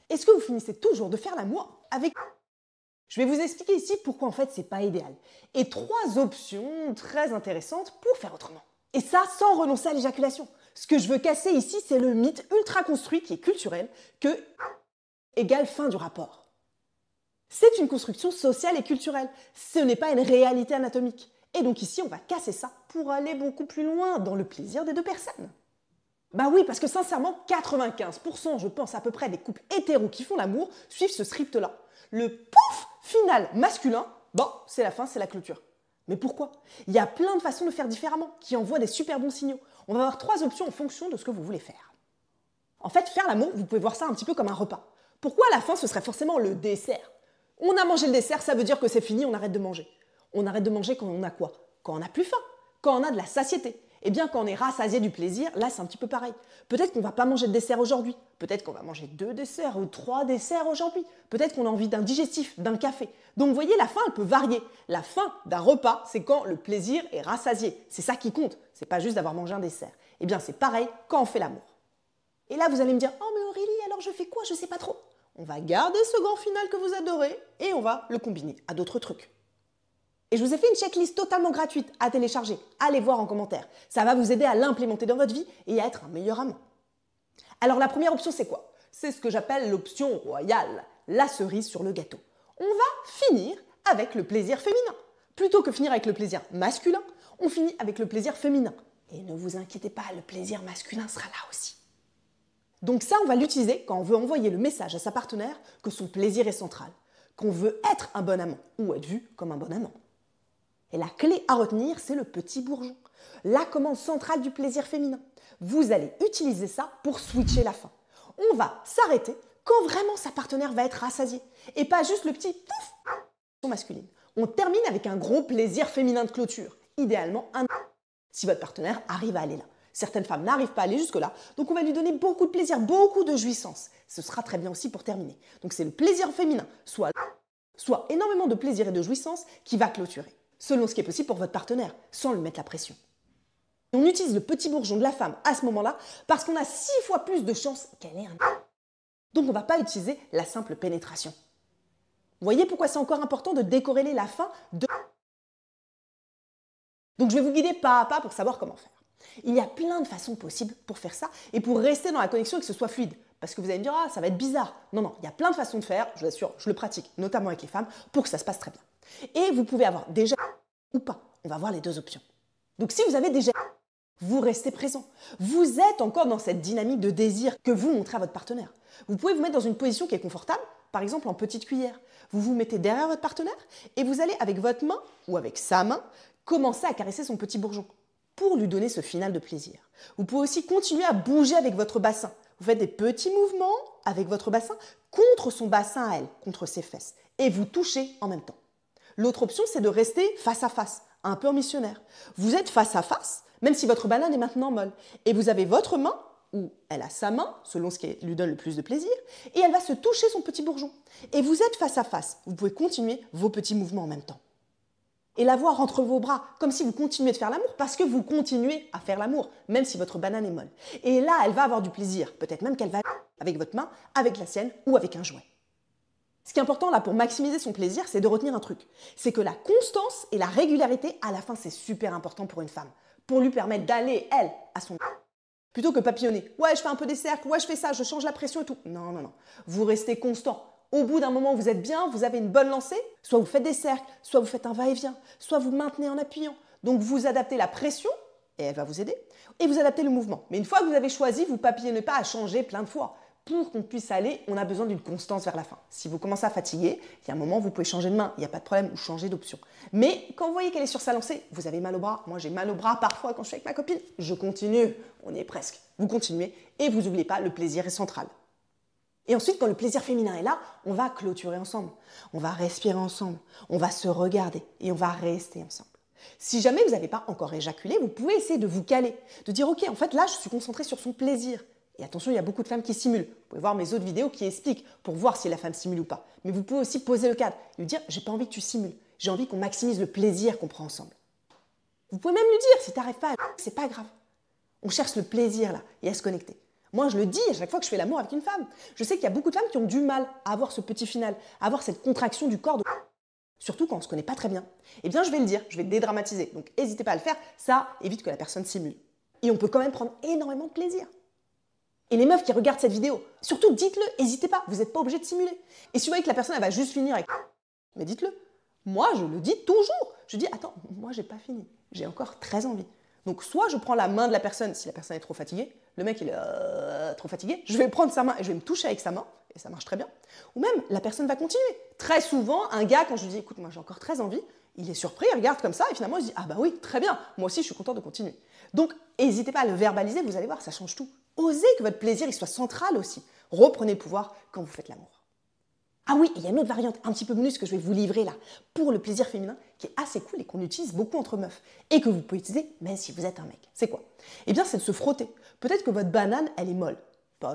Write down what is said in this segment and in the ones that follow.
Est-ce que vous finissez toujours de faire l'amour avec... Je vais vous expliquer ici pourquoi en fait c'est pas idéal. Et 3 options très intéressantes pour faire autrement. Et ça sans renoncer à l'éjaculation. Ce que je veux casser ici, c'est le mythe ultra construit qui est culturel que égale fin du rapport. C'est une construction sociale et culturelle. Ce n'est pas une réalité anatomique. Et donc ici, on va casser ça pour aller beaucoup plus loin dans le plaisir des 2 personnes. Bah oui, parce que sincèrement, 95%, je pense à peu près des couples hétéros qui font l'amour, suivent ce script-là. Le pouf final masculin, bon, c'est la fin, c'est la clôture. Mais pourquoi? Il y a plein de façons de faire différemment, qui envoient des super bons signaux. On va avoir 3 options en fonction de ce que vous voulez faire. En fait, faire l'amour, vous pouvez voir ça un petit peu comme un repas. Pourquoi à la fin, ce serait forcément le dessert? On a mangé le dessert, ça veut dire que c'est fini, on arrête de manger. On arrête de manger quand on a quoi? Quand on n'a plus faim, quand on a de la satiété. Eh bien, quand on est rassasié du plaisir, là, c'est un petit peu pareil. Peut-être qu'on ne va pas manger de dessert aujourd'hui. Peut-être qu'on va manger 2 desserts ou 3 desserts aujourd'hui. Peut-être qu'on a envie d'un digestif, d'un café. Donc, vous voyez, la faim, elle peut varier. La fin d'un repas, c'est quand le plaisir est rassasié. C'est ça qui compte. C'est pas juste d'avoir mangé un dessert. Eh bien, c'est pareil quand on fait l'amour. Et là, vous allez me dire, oh mais Aurélie, alors je fais quoi? Je sais pas trop. On va garder ce grand final que vous adorez et on va le combiner à d'autres trucs. Et je vous ai fait une checklist totalement gratuite à télécharger. Allez voir en commentaire. Ça va vous aider à l'implémenter dans votre vie et à être un meilleur amant. Alors la première option, c'est quoi? C'est ce que j'appelle l'option royale, la cerise sur le gâteau. On va finir avec le plaisir féminin. Plutôt que finir avec le plaisir masculin, on finit avec le plaisir féminin. Et ne vous inquiétez pas, le plaisir masculin sera là aussi. Donc ça, on va l'utiliser quand on veut envoyer le message à sa partenaire que son plaisir est central, qu'on veut être un bon amant ou être vu comme un bon amant. Et la clé à retenir, c'est le petit bourgeon, la commande centrale du plaisir féminin. Vous allez utiliser ça pour switcher la fin. On va s'arrêter quand vraiment sa partenaire va être rassasiée et pas juste le petit pouf masculine. On termine avec un gros plaisir féminin de clôture, idéalement un si votre partenaire arrive à aller là. Certaines femmes n'arrivent pas à aller jusque-là, donc on va lui donner beaucoup de plaisir, beaucoup de jouissance. Ce sera très bien aussi pour terminer. Donc c'est le plaisir féminin, soit énormément de plaisir et de jouissance qui va clôturer, selon ce qui est possible pour votre partenaire, sans lui mettre la pression. On utilise le petit bourgeon de la femme à ce moment-là parce qu'on a 6 fois plus de chances qu'elle ait un... Donc on ne va pas utiliser la simple pénétration. Vous voyez pourquoi c'est encore important de décorréler la fin de... Donc je vais vous guider pas à pas pour savoir comment faire. Il y a plein de façons possibles pour faire ça et pour rester dans la connexion et que ce soit fluide. Parce que vous allez me dire, ah, ça va être bizarre. Non, non, il y a plein de façons de faire, je vous assure, je le pratique, notamment avec les femmes, pour que ça se passe très bien. Et vous pouvez avoir déjà ou pas. On va voir les 2 options. Donc si vous avez déjà, vous restez présent. Vous êtes encore dans cette dynamique de désir que vous montrez à votre partenaire. Vous pouvez vous mettre dans une position qui est confortable, par exemple en petite cuillère. Vous vous mettez derrière votre partenaire et vous allez avec votre main ou avec sa main commencer à caresser son petit bourgeon pour lui donner ce final de plaisir. Vous pouvez aussi continuer à bouger avec votre bassin. Vous faites des petits mouvements avec votre bassin contre son bassin à elle, contre ses fesses, et vous touchez en même temps. L'autre option, c'est de rester face à face, un peu en missionnaire. Vous êtes face à face, même si votre banane est maintenant molle, et vous avez votre main, ou elle a sa main, selon ce qui lui donne le plus de plaisir, et elle va se toucher son petit bourgeon. Et vous êtes face à face, vous pouvez continuer vos petits mouvements en même temps. Et la voir entre vos bras, comme si vous continuez de faire l'amour, parce que vous continuez à faire l'amour, même si votre banane est molle. Et là, elle va avoir du plaisir, peut-être même qu'elle va avec votre main, avec la sienne ou avec un jouet. Ce qui est important là pour maximiser son plaisir, c'est de retenir un truc. C'est que la constance et la régularité, à la fin, c'est super important pour une femme. Pour lui permettre d'aller, elle, à son... Plutôt que papillonner. Ouais, je fais un peu des cercles, ouais, je fais ça, je change la pression et tout. Non, non, non. Vous restez constant. Au bout d'un moment, vous êtes bien, vous avez une bonne lancée, soit vous faites des cercles, soit vous faites un va-et-vient, soit vous maintenez en appuyant. Donc vous adaptez la pression, et elle va vous aider, et vous adaptez le mouvement. Mais une fois que vous avez choisi, vous ne papillonnez pas à changer plein de fois. Pour qu'on puisse aller, on a besoin d'une constance vers la fin. Si vous commencez à fatiguer, il y a un moment où vous pouvez changer de main, il n'y a pas de problème, ou changer d'option. Mais quand vous voyez qu'elle est sur sa lancée, vous avez mal au bras. Moi, j'ai mal au bras parfois quand je suis avec ma copine. Je continue, on y est presque. Vous continuez, et vous n'oubliez pas, le plaisir est central. Et ensuite, quand le plaisir féminin est là, on va clôturer ensemble, on va respirer ensemble, on va se regarder et on va rester ensemble. Si jamais vous n'avez pas encore éjaculé, vous pouvez essayer de vous caler, de dire « Ok, en fait, là, je suis concentrée sur son plaisir. » Et attention, il y a beaucoup de femmes qui simulent. Vous pouvez voir mes autres vidéos qui expliquent pour voir si la femme simule ou pas. Mais vous pouvez aussi poser le cadre, lui dire « J'ai pas envie que tu simules, j'ai envie qu'on maximise le plaisir qu'on prend ensemble. » Vous pouvez même lui dire « Si tu n'arrives pas, c'est pas grave. On cherche le plaisir là et à se connecter. » Moi, je le dis à chaque fois que je fais l'amour avec une femme. Je sais qu'il y a beaucoup de femmes qui ont du mal à avoir ce petit final, à avoir cette contraction du corps, surtout quand on ne se connaît pas très bien. Eh bien, je vais le dire, je vais dédramatiser. Donc, n'hésitez pas à le faire, ça évite que la personne simule. Et on peut quand même prendre énormément de plaisir. Et les meufs qui regardent cette vidéo, surtout dites-le, n'hésitez pas, vous n'êtes pas obligé de simuler. Et si vous voyez que la personne elle va juste finir avec... Mais dites-le. Moi, je le dis toujours. Je dis, attends, moi, j'ai pas fini. J'ai encore très envie. Donc, soit je prends la main de la personne si la personne est trop fatiguée. Le mec, il est trop fatigué. Je vais prendre sa main et je vais me toucher avec sa main. Et ça marche très bien. Ou même, la personne va continuer. Très souvent, un gars, quand je lui dis, écoute, moi, j'ai encore très envie, il est surpris, il regarde comme ça et finalement, il se dit, ah bah oui, très bien. Moi aussi, je suis content de continuer. Donc, n'hésitez pas à le verbaliser. Vous allez voir, ça change tout. Osez que votre plaisir il soit central aussi. Reprenez le pouvoir quand vous faites l'amour. Ah oui, il y a une autre variante, un petit peu bonus que je vais vous livrer là, pour le plaisir féminin, qui est assez cool et qu'on utilise beaucoup entre meufs, et que vous pouvez utiliser même si vous êtes un mec. C'est quoi? Eh bien, c'est de se frotter. Peut-être que votre banane, elle est molle.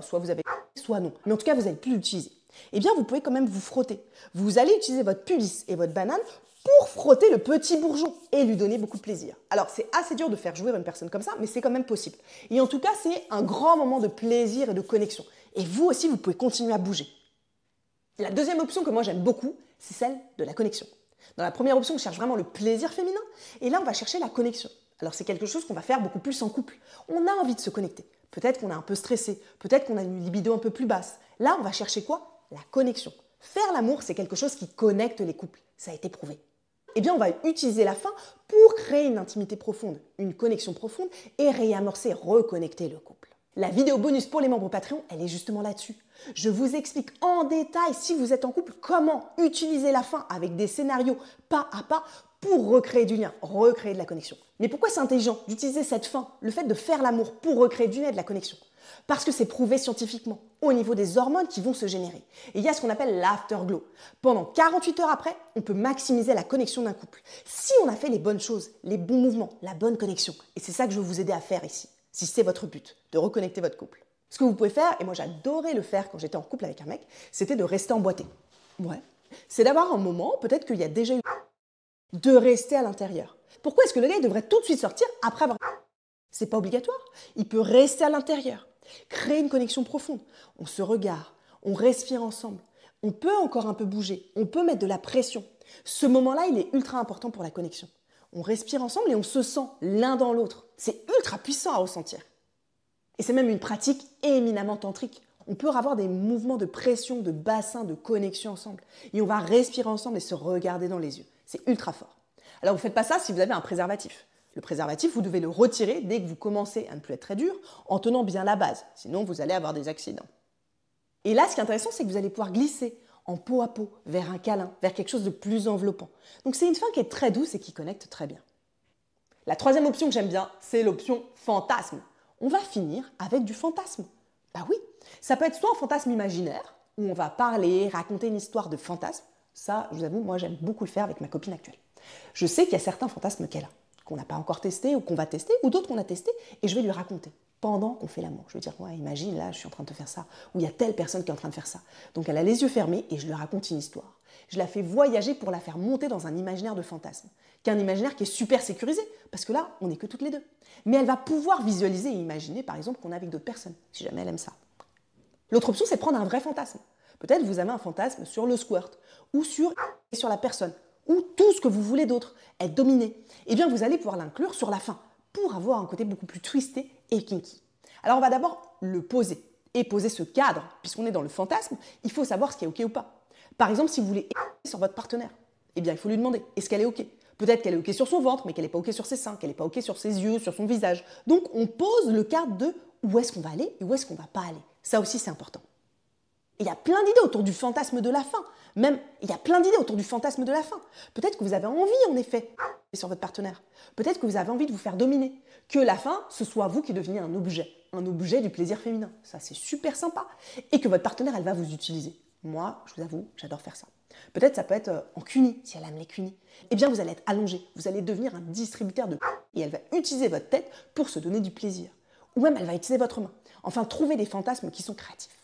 Soit vous avez soit non. Mais en tout cas, vous n'allez plus l'utiliser. Eh bien, vous pouvez quand même vous frotter. Vous allez utiliser votre pubis et votre banane pour frotter le petit bourgeon et lui donner beaucoup de plaisir. Alors, c'est assez dur de faire jouir une personne comme ça, mais c'est quand même possible. Et en tout cas, c'est un grand moment de plaisir et de connexion. Et vous aussi, vous pouvez continuer à bouger. La deuxième option que moi j'aime beaucoup, c'est celle de la connexion. Dans la première option, on cherche vraiment le plaisir féminin, et là on va chercher la connexion. Alors c'est quelque chose qu'on va faire beaucoup plus en couple. On a envie de se connecter. Peut-être qu'on est un peu stressé, peut-être qu'on a une libido un peu plus basse. Là, on va chercher quoi? La connexion. Faire l'amour, c'est quelque chose qui connecte les couples. Ça a été prouvé. Eh bien, on va utiliser la fin pour créer une intimité profonde, une connexion profonde et réamorcer, reconnecter le couple. La vidéo bonus pour les membres Patreon, elle est justement là-dessus. Je vous explique en détail, si vous êtes en couple, comment utiliser la fin avec des scénarios pas à pas pour recréer du lien, recréer de la connexion. Mais pourquoi c'est intelligent d'utiliser cette fin, le fait de faire l'amour pour recréer du lien et de la connexion? Parce que c'est prouvé scientifiquement, au niveau des hormones qui vont se générer. Et il y a ce qu'on appelle l'afterglow. Pendant 48 heures après, on peut maximiser la connexion d'un couple. Si on a fait les bonnes choses, les bons mouvements, la bonne connexion. Et c'est ça que je veux vous aider à faire ici, si c'est votre but, de reconnecter votre couple. Ce que vous pouvez faire, et moi j'adorais le faire quand j'étais en couple avec un mec, c'était de rester emboîté. Ouais. C'est d'avoir un moment, peut-être qu'il y a déjà eu, de rester à l'intérieur. Pourquoi est-ce que le gars devrait tout de suite sortir après avoir... C'est pas obligatoire. Il peut rester à l'intérieur, créer une connexion profonde. On se regarde, on respire ensemble. On peut encore un peu bouger, on peut mettre de la pression. Ce moment-là, il est ultra important pour la connexion. On respire ensemble et on se sent l'un dans l'autre. C'est ultra puissant à ressentir. Et c'est même une pratique éminemment tantrique. On peut avoir des mouvements de pression, de bassin, de connexion ensemble. Et on va respirer ensemble et se regarder dans les yeux. C'est ultra fort. Alors vous ne faites pas ça si vous avez un préservatif. Le préservatif, vous devez le retirer dès que vous commencez à ne plus être très dur, en tenant bien la base. Sinon, vous allez avoir des accidents. Et là, ce qui est intéressant, c'est que vous allez pouvoir glisser en peau à peau, vers un câlin, vers quelque chose de plus enveloppant. Donc c'est une fin qui est très douce et qui connecte très bien. La troisième option que j'aime bien, c'est l'option fantasme. On va finir avec du fantasme. Bah oui, ça peut être soit un fantasme imaginaire, où on va parler, raconter une histoire de fantasme. Ça, je vous avoue, moi j'aime beaucoup le faire avec ma copine actuelle. Je sais qu'il y a certains fantasmes qu'elle a, qu'on n'a pas encore testé ou qu'on va tester, ou d'autres qu'on a testé, et je vais lui raconter pendant qu'on fait l'amour. Je vais dire, ouais, imagine, là, je suis en train de te faire ça, ou il y a telle personne qui est en train de faire ça. Donc elle a les yeux fermés et je lui raconte une histoire. Je la fais voyager pour la faire monter dans un imaginaire de fantasme, qui est un imaginaire qui est super sécurisé, parce que là, on n'est que toutes les deux. Mais elle va pouvoir visualiser et imaginer, par exemple, qu'on est avec d'autres personnes, si jamais elle aime ça. L'autre option, c'est de prendre un vrai fantasme. Peut-être vous avez un fantasme sur le squirt, ou sur la personne, ou tout ce que vous voulez d'autre, être dominé. Eh bien, vous allez pouvoir l'inclure sur la fin, pour avoir un côté beaucoup plus twisté et kinky. Alors, on va d'abord le poser, et poser ce cadre, puisqu'on est dans le fantasme, il faut savoir ce qui est OK ou pas. Par exemple, si vous voulez sur votre partenaire, eh bien, il faut lui demander, est-ce qu'elle est OK? Peut-être qu'elle est OK sur son ventre, mais qu'elle n'est pas OK sur ses seins, qu'elle n'est pas OK sur ses yeux, sur son visage. Donc, on pose le cadre de où est-ce qu'on va aller et où est-ce qu'on ne va pas aller. Ça aussi, c'est important. Il y a plein d'idées autour du fantasme de la fin. Même, il y a plein d'idées autour du fantasme de la fin. Peut-être que vous avez envie, en effet, sur votre partenaire. Peut-être que vous avez envie de vous faire dominer. Que la fin, ce soit vous qui deveniez un objet du plaisir féminin. Ça, c'est super sympa. Et que votre partenaire, elle va vous utiliser. Moi, je vous avoue, j'adore faire ça. Peut-être ça peut être en cuni, si elle aime les cunis. Eh bien, vous allez être allongé, vous allez devenir un distributeur de et elle va utiliser votre tête pour se donner du plaisir. Ou même, elle va utiliser votre main. Enfin, trouver des fantasmes qui sont créatifs.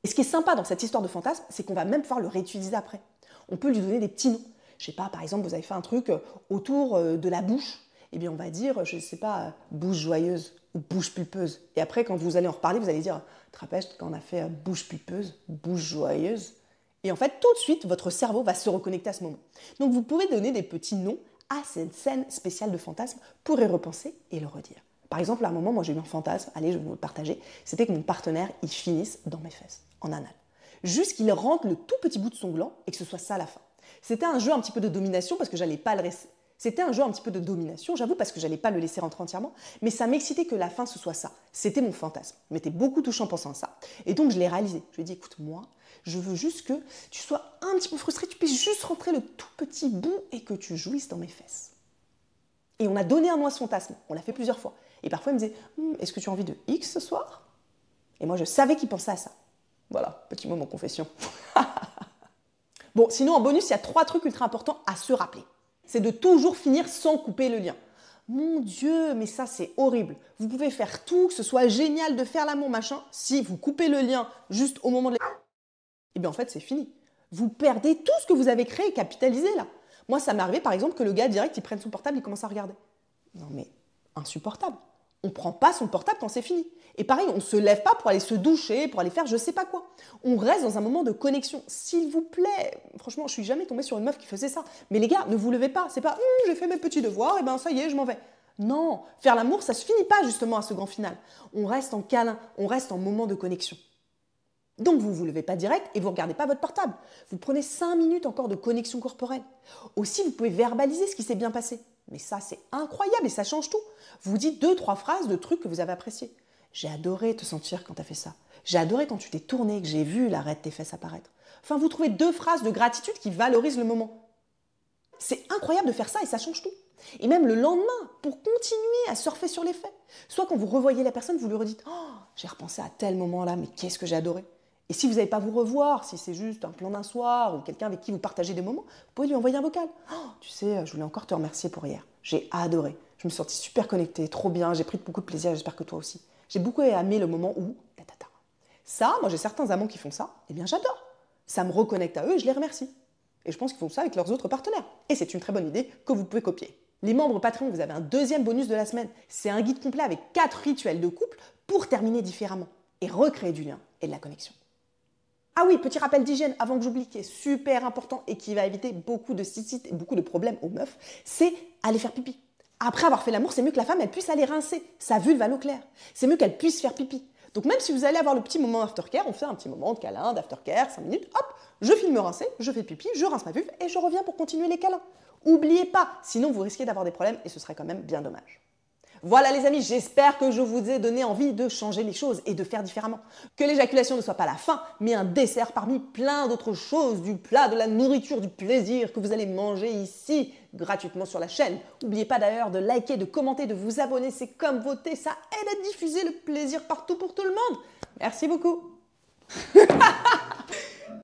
Et ce qui est sympa dans cette histoire de fantasme, c'est qu'on va même pouvoir le réutiliser après. On peut lui donner des petits noms. Je sais pas, par exemple, vous avez fait un truc autour de la bouche. eh bien on va dire, je ne sais pas, bouche joyeuse ou bouche pulpeuse. Et après, quand vous allez en reparler, vous allez dire, tu te rappelles quand on a fait bouche pulpeuse, bouche joyeuse. Et en fait, tout de suite, votre cerveau va se reconnecter à ce moment. Donc vous pouvez donner des petits noms à cette scène spéciale de fantasme pour y repenser et le redire. Par exemple, à un moment, moi j'ai eu un fantasme, allez, je vais vous le partager, c'était que mon partenaire, il finisse dans mes fesses, en anal. Juste qu'il rentre le tout petit bout de son gland et que ce soit ça à la fin. C'était un jeu un petit peu de domination parce que j'allais pas le laisser. C'était un jeu un petit peu de domination, j'avoue, parce que j'allais pas le laisser rentrer entièrement, mais ça m'excitait que la fin ce soit ça. C'était mon fantasme. Je m'étais beaucoup touchée en pensant à ça. Et donc je l'ai réalisé. Je lui ai dit, écoute, moi, je veux juste que tu sois un petit peu frustré, tu puisses juste rentrer le tout petit bout et que tu jouisses dans mes fesses. Et on a donné un nom à ce fantasme. On l'a fait plusieurs fois. Et parfois, il me disait, est-ce que tu as envie de X ce soir? Et moi, je savais qu'il pensait à ça. Voilà, petit moment confession. Bon, sinon, en bonus, il y a 3 trucs ultra importants à se rappeler. C'est de toujours finir sans couper le lien. Mon Dieu, mais ça, c'est horrible. Vous pouvez faire tout, que ce soit génial de faire l'amour, machin. Si vous coupez le lien juste au moment de eh bien, en fait, c'est fini. Vous perdez tout ce que vous avez créé et capitalisé, là. Moi, ça m'est arrivé, par exemple, que le gars, direct, il prenne son portable, il commence à regarder. Non, mais insupportable. On ne prend pas son portable quand c'est fini. Et pareil, on ne se lève pas pour aller se doucher, pour aller faire je sais pas quoi. On reste dans un moment de connexion. S'il vous plaît, franchement, je suis jamais tombée sur une meuf qui faisait ça. Mais les gars, ne vous levez pas. C'est pas j'ai fait mes petits devoirs, et ben ça y est, je m'en vais. Non, faire l'amour, ça se finit pas justement à ce grand final. On reste en câlin, on reste en moment de connexion. Donc vous ne vous levez pas direct et vous ne regardez pas votre portable. Vous prenez 5 minutes encore de connexion corporelle. Aussi, vous pouvez verbaliser ce qui s'est bien passé. Mais ça, c'est incroyable et ça change tout. Vous dites 2-3 phrases de trucs que vous avez appréciés. J'ai adoré te sentir quand tu as fait ça. J'ai adoré quand tu t'es tourné, que j'ai vu l'arrêt de tes fesses apparaître. Enfin, vous trouvez 2 phrases de gratitude qui valorisent le moment. C'est incroyable de faire ça et ça change tout. Et même le lendemain, pour continuer à surfer sur les faits. Soit quand vous revoyez la personne, vous lui redites « Oh, j'ai repensé à tel moment-là, mais qu'est-ce que j'ai adoré !» Et si vous n'allez pas vous revoir, si c'est juste un plan d'un soir ou quelqu'un avec qui vous partagez des moments, vous pouvez lui envoyer un vocal. Oh, tu sais, je voulais encore te remercier pour hier. J'ai adoré. Je me suis sentie super connectée, trop bien, j'ai pris beaucoup de plaisir, j'espère que toi aussi. J'ai beaucoup aimé le moment où... Ça, moi j'ai certains amants qui font ça, eh bien j'adore. Ça me reconnecte à eux et je les remercie. Et je pense qu'ils font ça avec leurs autres partenaires. Et c'est une très bonne idée que vous pouvez copier. Les membres Patreon, vous avez un 2e bonus de la semaine. C'est un guide complet avec 4 rituels de couple pour terminer différemment et recréer du lien et de la connexion. Ah oui, petit rappel d'hygiène avant que j'oublie, qui est super important et qui va éviter beaucoup de cystites et beaucoup de problèmes aux meufs, c'est aller faire pipi. Après avoir fait l'amour, c'est mieux que la femme elle puisse aller rincer sa vulve à l'eau claire. C'est mieux qu'elle puisse faire pipi. Donc même si vous allez avoir le petit moment aftercare, on fait un petit moment de câlin, d'aftercare, 5 minutes, hop, je file me rincer, je fais pipi, je rince ma vulve et je reviens pour continuer les câlins. Oubliez pas, sinon vous risquez d'avoir des problèmes et ce serait quand même bien dommage. Voilà les amis, j'espère que je vous ai donné envie de changer les choses et de faire différemment. Que l'éjaculation ne soit pas la fin, mais un dessert parmi plein d'autres choses, du plat, de la nourriture, du plaisir que vous allez manger ici, gratuitement sur la chaîne. N'oubliez pas d'ailleurs de liker, de commenter, de vous abonner, c'est comme voter, ça aide à diffuser le plaisir partout pour tout le monde. Merci beaucoup.